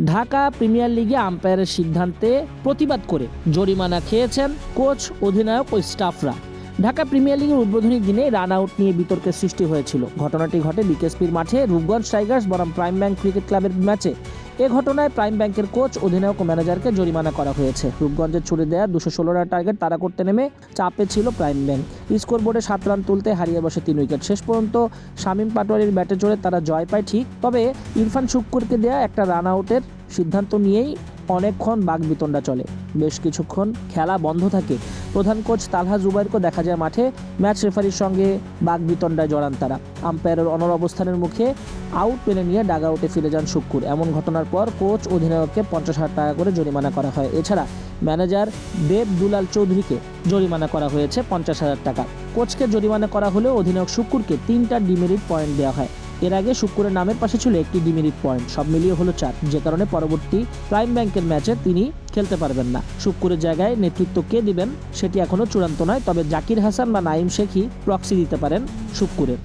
Dhaka premier লিগে আম্পায়ারের সিদ্ধান্তে প্রতিবাদ করে জরিমানা খেয়েছেন কোচ, অধিনায়ক ও স্টাফরা। ঢাকা প্রিমিয়ার লিগের উদ্বোধনী দিনে রান আউট নিয়ে বিতর্কের সৃষ্টি হয়েছিল। ঘটনাটি ঘটে বিকেএসপির মাঠে রূপগঞ্জ টাইগার্স বনাম প্রাইম ব্যাংক ক্রিকেট ক্লাবের ম্যাচে। এ ঘটনায় প্রাইম ব্যাংকের কোচ, অধিনায়ক ও ম্যানেজারকে জরিমানা করা হয়েছে। রূপগঞ্জের ছুড়ে দেওয়া 216 রান টার্গেট তাড়া করতে নেমে চাপে ছিল প্রাইম ব্যাংক। স্কোরবোর্ডে 7 রান তুলতে হারিয়ে বসে 3 উইকেট। শেষ পর্যন্ত শামীম পাটোয়ারির ব্যাটে চড়ে তারা জয় পায় ঠিক, তবে ইরফান শুক্কুরকে দেয়া একটা রান আউটের সিদ্ধান্ত নিয়েই অনেকক্ষণ বাকবিতণ্ডা চলে। বেশ কিছুক্ষণ খেলা বন্ধ থাকে। প্রধান কোচ তালহা জুবাইরকে দেখা যায় মাঠে। ম্যাচ রেফারির সঙ্গে বাকবিতণ্ডায় জড়ান তারা। আম্পায়ারের অনড় অবস্থানের মুখে আউট মেনে নিয়ে ডাগ আউটে ফিরে যান শুক্কুর। এমন ঘটনার পর কোচ, অধিনায়ককে 50,000 টাকা করে জরিমানা করা হয়। এছাড়া ম্যানেজার দেব দুলাল চৌধুরীকে জরিমানা করা হয়েছে 50,000 টাকা। কোচকে জরিমানা করা হলেও অধিনায়ক শুক্কুরকে 3টা ডিমেরিট পয়েন্ট দেওয়া হয়। এর আগে শুক্কুরের নামের পাশে ছিল একটি ডিমেরিট পয়েন্ট, সব মিলিয়ে হলো 4, যে কারণে পরবর্তী প্রাইম ব্যাংকের ম্যাচে তিনি খেলতে পারবেন না। শুক্কুরের জায়গায় নেতৃত্ব কে দিবেন সেটি এখনও চূড়ান্ত নয়, তবে জাকির হাসান বা নাইম শেখই প্রক্সি দিতে পারেন শুক্কুরের।